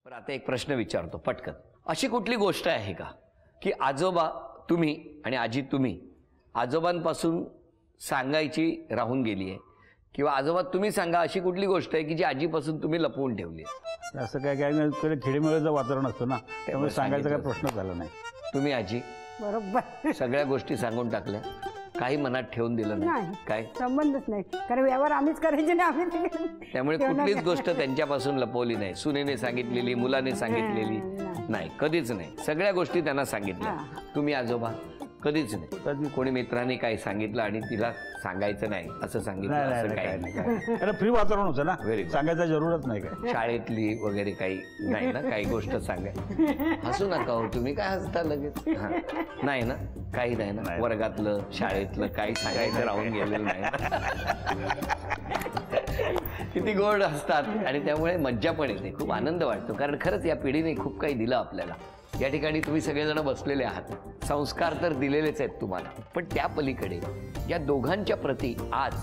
पण आता एक प्रश्न विचारतो पटकन. अशी कुठली गोष्ट आहे का की आजोबा तुम्ही आणि आजी तुम्ही आजोबांपासून सांगायची राहून गेली आहे, किंवा आजोबा तुम्ही सांगा अशी कुठली गोष्ट आहे की जी आजीपासून तुम्ही लपवून ठेवली आहे? असं काय काय खेडेमेळ्याचं वातावरण असतं ना, त्यामुळे सांगायचा काय प्रश्न झाला नाही. तुम्ही आजी बरोबर सगळ्या गोष्टी सांगून टाकल्या, काही मनात ठेवून दिलं नाही? काय संबंधच नाही, कारण व्यवहार आम्हीच करायचे ना, आम्ही त्यामुळे कुठलीच गोष्ट त्यांच्यापासून लपवली नाही. सुनेने सांगितलेली, मुलाने सांगितलेली नाही, कधीच नाही. सगळ्या गोष्टी त्यांना सांगितल्या. तुम्ही आजोबा कधीच नाही. कधी कोणी मित्राने काही सांगितलं आणि तिला सांगायचं नाही असं सांगितलं? असं काही नाही. अरे फ्री वातावरण होतं ना, Very सांगायचं जरूरत नाही काय. शाळेतली वगैरे काही नाही ना, काही गोष्ट सांगाय? हसू नका हो, तुम्ही काय हसता लगेच? नाही ना, काही नाही ना. वर्गातलं शाळेतलं काही सांगायचं राहून गेलेलं नाही. किती गोड असतात आणि त्यामुळे मज्जा पण येते, खूप आनंद वाटतो. कारण खरंच या पिढीने खूप काही दिलं आपल्याला. या ठिकाणी तुम्ही सगळेजण बसलेले आहात, संस्कार तर दिलेलेच आहेत तुम्हाला, पण त्या पलीकडे या दोघांच्या प्रती आज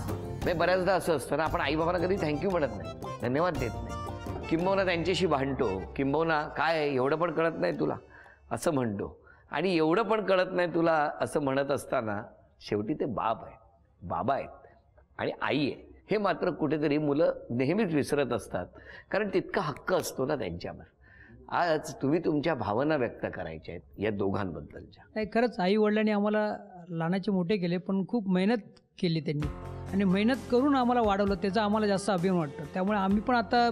बऱ्याचदा असं असतं ना, आपण आईबाबांना कधी थँक्यू म्हणत नाही, धन्यवाद देत नाही, किंबहुना त्यांच्याशी भांडतो, किंबहुना काय एवढं पण कळत नाही तुला असं म्हणतो. आणि एवढं पण कळत नाही तुला असं म्हणत असताना शेवटी ते बाप आहे, बाबा आहेत आणि आई आहे, हे मात्र कुठेतरी मुलं नेहमीच विसरत असतात. कारण तितका हक्क असतो ना त्यांच्यावर. आज तुम्ही तुमच्या भावना व्यक्त करायच्या आहेत या दोघांबद्दलच्या. नाही, खरंच आई वडिलांनी आम्हाला लहानाचे मोठे केले, पण खूप मेहनत केली त्यांनी आणि मेहनत करून आम्हाला वाढवलं, त्याचा आम्हाला जास्त अभिमान वाटतं. त्यामुळे आम्ही पण आता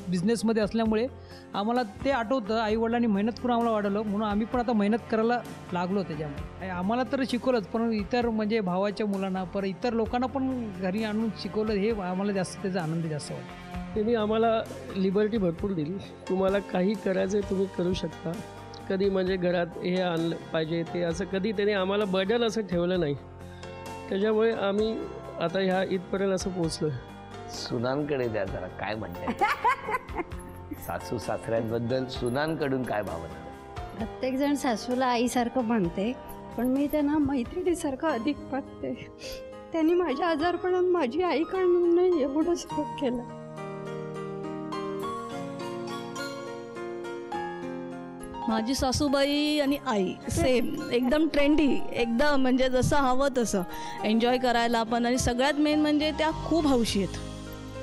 बिझनेसमध्ये असल्यामुळे आम्हाला ते आठवतं, आई वडिलांनी मेहनत करून आम्हाला वाढवलं, म्हणून आम्ही पण आता मेहनत करायला लागलो. त्याच्यामुळे आम्हाला तर शिकवलंच, पण इतर म्हणजे भावाच्या मुलांना परत इतर लोकांना पण घरी आणून शिकवलं, हे आम्हाला जास्त त्याचा आनंद जास्त वाटतो. त्यांनी आम्हाला लिबर्टी भरपूर दिली. तुम्हाला काही करायचं तुम्ही करू शकता. कधी म्हणजे घरात हे आणलं पाहिजे ते असं कधी त्यांनी आम्हाला बर्डन असं ठेवलं नाही. त्याच्यामुळे आम्ही आता ह्या इथपर्यंत असं पोहोचलो. सुनांकडे द्या जरा, काय म्हणताय? सासू सासऱ्यांबद्दल सुनांकडून काय भावना? प्रत्येकजण सासूला आईसारखं म्हणते, पण मी त्यांना मैत्रिणीसारखं अधिक वाटते. त्यांनी माझ्या आजारपणात माझी आई काढून एवढं सपोर्ट केलं. माझी सासूबाई आणि आई सेम, एकदम ट्रेंडी, एकदम म्हणजे जसं हवं तसं एन्जॉय करायला पण. आणि सगळ्यात मेन म्हणजे त्या खूप हौशी आहेत,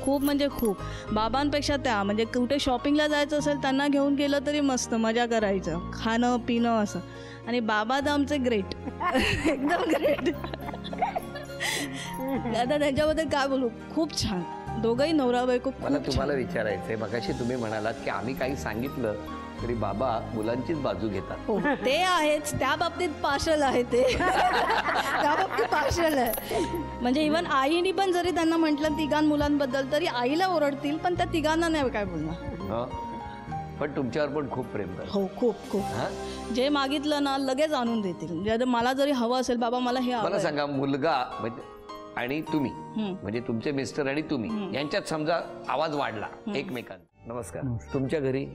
खूप म्हणजे खूप. बाबांपेक्षा त्या म्हणजे कुठे शॉपिंगला जायचं असेल त्यांना घेऊन गेलं तरी मस्त मजा करायचं, खाणं पिणं असं. आणि बाबा तर आमचे ग्रेट, एकदम ग्रेट. आता त्यांच्याबद्दल काय बोलू, खूप छान दोघंही नवरा बायको. मला तुम्हाला विचारायचंय, मगाशी तुम्ही म्हणालात की आम्ही काही सांगितलं तरी बाबा मुलांचीच बाजू घेतात. ते आहेच, त्या बाबतीत पार्शल आहे ते, त्या बाबतीत पार्शल आहे. म्हणजे इव्हन आईने पण जरी त्यांना म्हटलं तिघां मुलांबद्दल तरी आईला ओरडतील, पण त्या तिघांना नाही काय बोलणार. पण तुमच्यावर पण खूप प्रेम करतात. हो, खूप खूप. जे मागितलं ना लगेच आणून देतील. म्हणजे मला जरी हवं असेल, बाबा मला हे हवं. मला सांगा, मुलगा आणि तुम्ही म्हणजे तुमचे मिस्टर आणि तुम्ही यांच्यात समजा आवाज वाढला एकमेकांना. नमस्कार. तुमच्या घरी?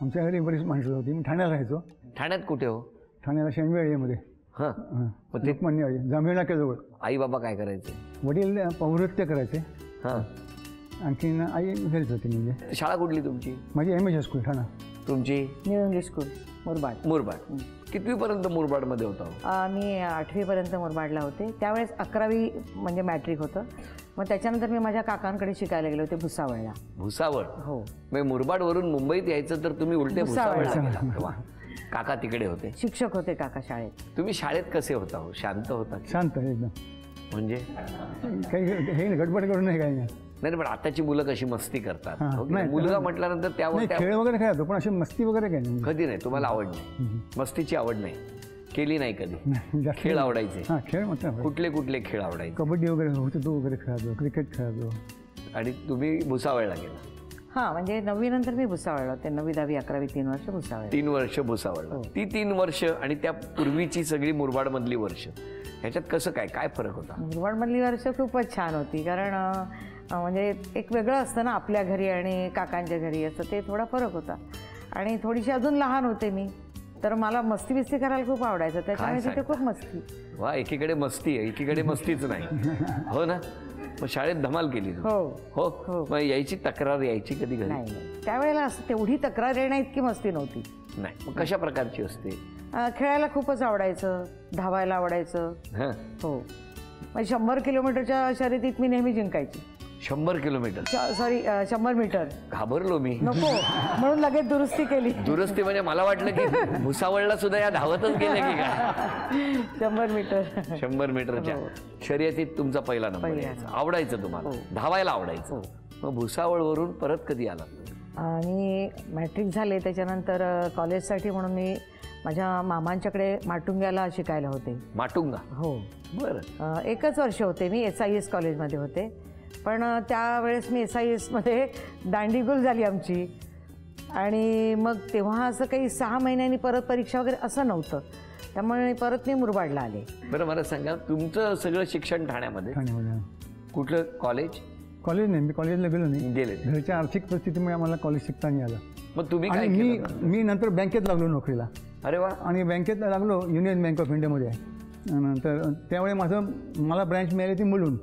आमच्या घरी बरीच माणसं होती. मी ठाण्याला राहायचो. ठाण्यात कुठे हो? ठाण्याला शेंडवेळीमध्ये. हां, लोकमान्य जांभेळ नाक्याजवळ. आई बाबा काय करायचे? वडील पौरत्य करायचे. हां. आणखीन आई घरीच होती. म्हणजे शाळा कुठली तुमची? माझी MH स्कूल ठाणा. तुमची? New English school Murbad. Murbad. कितवीपर्यंत मुरबाडमध्ये होता? मी 8वीपर्यंत मुरबाडला होते. त्यावेळेस 11वी म्हणजे मॅट्रिक होतं. मग त्याच्यानंतर मी माझ्या काकांकडे शिकायला गेले होते भुसावळला. भुसावळ? हो. मग मुरबाडवरून मुंबईत यायचं तर तुम्ही उलटे भुसावळला गेला. काका तिकडे होते? शिक्षक होते काका शाळेत. तुम्ही शाळेत कसे होता हो? शांत होता? शांत एकदम. म्हणजे काही हे गडबड करून नाही, काही नाही. नाही, पण आताची मुलं कशी मस्ती करतात. मुलगा म्हटल्यानंतर त्यावर खेळ वगैरे खेळतो, पण अशी मस्ती वगैरे काही नाही. कधी नाही? तुम्हाला आवड नाही, मस्तीची आवड नाही, केली नाही कधी? खेळ आवडायचे? हां, खेळ म्हटलं. कुठले कुठले खेळ आवडायचे? कबड्डी वगैरे होतं, तो वगैरे खेळायचो, क्रिकेट खेळायचो. आणि तुम्ही भुसावळला गेला? हां, म्हणजे 9वी नंतर मी भुसावळला होते. 9वी 10वी 11वी 3 वर्ष भुसावळ. 3 वर्ष भुसावळला. ती 3 वर्ष आणि त्या पूर्वीची सगळी मुरबाडमधली वर्ष, ह्याच्यात कसं काय काय फरक होता? मुरबाडमधली वर्ष खूपच छान होती. कारण म्हणजे एक वेगळं असतं ना आपल्या घरी आणि काकांच्या घरी, असं ते थोडा फरक होता. आणि थोडीशी अजून लहान होते मी, तर मला मस्ती बिस्ती करायला खूप आवडायचं. त्याच्यामुळे तिथे खूप मस्ती. वा, एकीकडे मस्ती आहे, एकीकडे मस्तीच नाही, हो ना? मग शाळेत धमाल केली तू? हो हो मग यायची तक्रार यायची कधी घरी? नाही त्यावेळेला असं तेवढी तक्रार येण्या इतकी मस्ती नव्हती. नाही. मग कशा प्रकारची असते? खेळायला खूपच आवडायचं, धावायला आवडायचं. हं. हो मग 100 किलोमीटरच्या शर्यतीत मी नेहमी जिंकायची. 100 किलोमीटर? Sorry 100 metre. घाबरलो मी. नको म्हणून लगेच दुरुस्ती केली. दुरुस्ती म्हणजे मला वाटलं की भुसावळला सुद्धा या धावतच गेले की काय? 100 मीटर. 100 मीटरच्या शर्यतीत तुमचा पहिला नंबर यायचा. आवडायचं तुम्हाला, धावायला आवडायचं. मग भुसावळवरून परत कधी आला? आणि मॅट्रिक झाले त्याच्यानंतर कॉलेजसाठी म्हणून मी माझ्या मामांच्याकडे माटुंग्याला शिकायला होते. माटुंगा? हो. बरं. 1च वर्ष होते मी SIS कॉलेजमध्ये होते. पण त्यावेळेस मी SISमध्ये दांडीगुल झाली आमची. आणि मग तेव्हा असं काही 6 महिन्यांनी परत परीक्षा वगैरे असं नव्हतं. त्यामुळे परत मी मुरबाडला आले. बरं मला सांगा, तुमचं सगळं शिक्षण ठाण्यामध्ये? कुठलं कॉलेज? कॉलेज नाही, मी कॉलेजला गेलो नाही. गेले? घरच्या आर्थिक परिस्थितीमुळे आम्हाला कॉलेज शिकता नाही आलं. मग तुम्ही काय आणि केलं? मी नंतर बँकेत लागलो नोकरीला. अरे वा. आणि बँकेत लागलो युनियन बँक ऑफ इंडियामध्ये आहे. नंतर त्यावेळी मला ब्रँच मिळाली ती मुलून.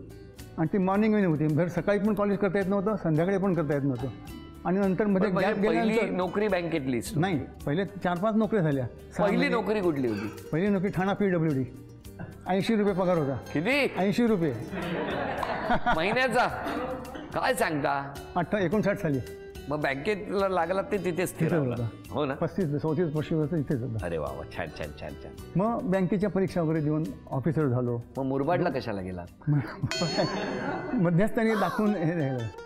आणि ती मॉर्निंग इव्हनिंग होती. घर सकाळी पण कॉलेज करता येत नव्हतं, संध्याकाळी पण करता येत नव्हतं. आणि नंतर मध्ये म्हणजे गॅप पहिली गेल्यानंतर नोकरी बँकेतली? नाही, पहिले 4-5 नोकऱ्या झाल्या. पहिली नोकरी कुठली होती? पहिली नोकरी ठाणा PWD. 80 रुपये पगार होता. किती? 80 रुपये महिन्याचा? काय सांगता? 59 साली. मग बँकेतला लागला ते तिथेच स्थिर तिथं राहिला. होता. हो ना? 35-35 वर्ष इथेच होता. अरे वा वा, छान छान छान छान. मग बँकेच्या परीक्षा वगैरे देऊन ऑफिसर झालो. मग मुरबाडला कशाला गेला? मध्यस्थानी दाखवून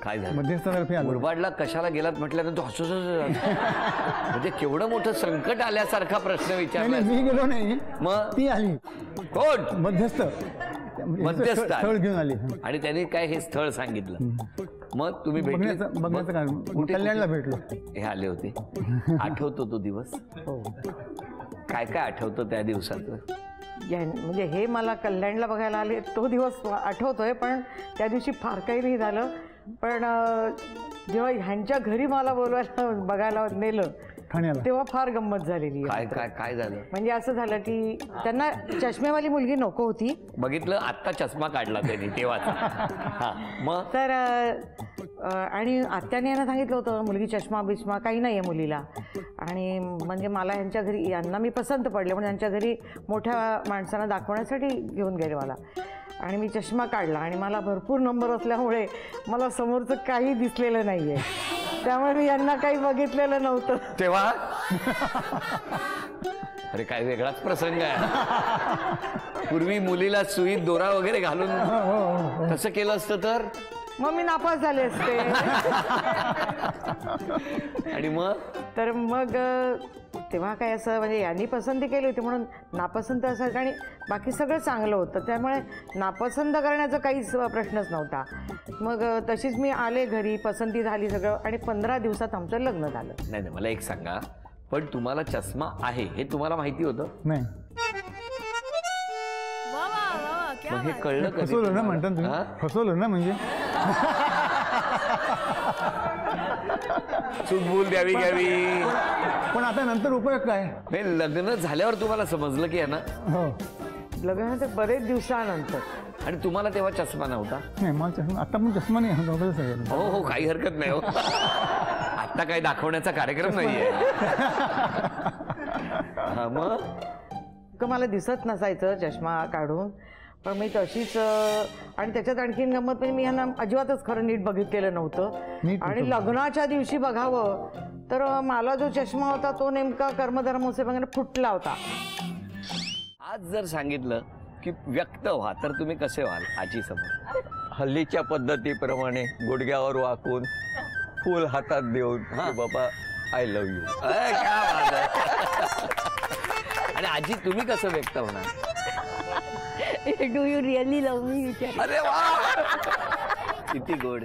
काय झालं? मध्यस्थातर्फे आलो. मुरबाडला कशाला गेलात म्हटल्यानंतर हसूच म्हणजे केवढं मोठं संकट आल्यासारखा प्रश्न विचारला. मी गेलो नाही, मग ती आली. कोण? मध्यस्थ. मध्यस्थ. स्थळ घेऊन आली. आणि त्यांनी काय हे स्थळ सांगितलं? मग तुम्ही बघण्याचं कारण कल्याणला भेटलो. हे आले होते. आठवतो तो दिवस? हो. काय काय आठवतं त्या दिवसाचं? म्हणजे हे मला कल्याणला बघायला आले तो दिवस आठवतोय, पण त्या दिवशी फार काही नाही झालं. पण जेव्हा ह्यांच्या घरी मला बोलवायला बघायला नेलं ठाण्याला, तेव्हा फार गंमत झालेली. काय काय काय झालं? म्हणजे असं झालं की त्यांना चष्मेवाली मुलगी नको होती. बघितलं आत्ता चष्मा काढला त्यांनी तेव्हा. मग तर आणि आत्याने यांना सांगितलं होतं मुलगी चष्मा बिष्मा काही नाही आहे मुलीला. आणि म्हणजे मला यांच्या घरी यांना मी पसंत पडले म्हणून यांच्या घरी मोठ्या माणसांना दाखवण्यासाठी घेऊन गेले मला. आणि मी चष्मा काढला आणि मला भरपूर नंबर असल्यामुळे मला समोरचं काही दिसलेलं नाही आहे. त्यामुळे मी यांना काही बघितलेलं नव्हतं तेव्हा. अरे काय वेगळाच प्रसंग आहे. पूर्वी मुलीला सुईत दोरा वगैरे घालून तसं केलं असतं तर मग मी नापास झाले असते. आणि मग तर मग तेव्हा काय असं म्हणजे यांनी पसंती केली होती म्हणून नापसंत असायचं आणि बाकी सगळं चांगलं होतं. त्यामुळे नापसंत करण्याचा काहीच प्रश्नच नव्हता. मग तशीच मी आले घरी, पसंती झाली सगळं आणि 15 दिवसात आमचं लग्न झालं. नाही मला एक सांगा, पण तुम्हाला चष्मा आहे हे तुम्हाला माहिती होतं? नाही. मग हे कळलं कधी? फसवलं ना म्हणतात तुम्ही? फसवलं ना म्हणजे चूक भूल द्यावी घ्यावी. पण आता नंतर उपयोग काय? नाही, लग्न झाल्यावर तुम्हाला समजलं की आहे ना? हो. लग्नानंतर बरेच दिवसानंतर. आणि तुम्हाला तेव्हा चष्मा नव्हता? नाही, मला चष्मा आता पण चष्मा नाही. हो हो, काही हरकत नाही हो. आता काही दाखवण्याचा कार्यक्रम नाहीये. मग मला दिसत नसायचं चष्मा काढून. पण मी तशीच आणि त्याच्यात आणखीन गंमत म्हणजे मी ह्यांना अजिबातच खरं नीट बघितलेलं नव्हतं. आणि लग्नाच्या दिवशी बघावं तर मला जो चष्मा होता तो नेमका कर्मधर्मोत्सवामध्ये फुटला होता. आज जर सांगितलं की व्यक्त व्हा तर तुम्ही कसे व्हाल आजी समोर? हल्लीच्या पद्धतीप्रमाणे गुडघ्यावर वाकून फुल हातात देऊन बाबा आय लव्ह यू. आणि आजी तुम्ही कसं व्यक्त होणार? डू यू रिअली लव्ह मी? अरे वा, किती गोड.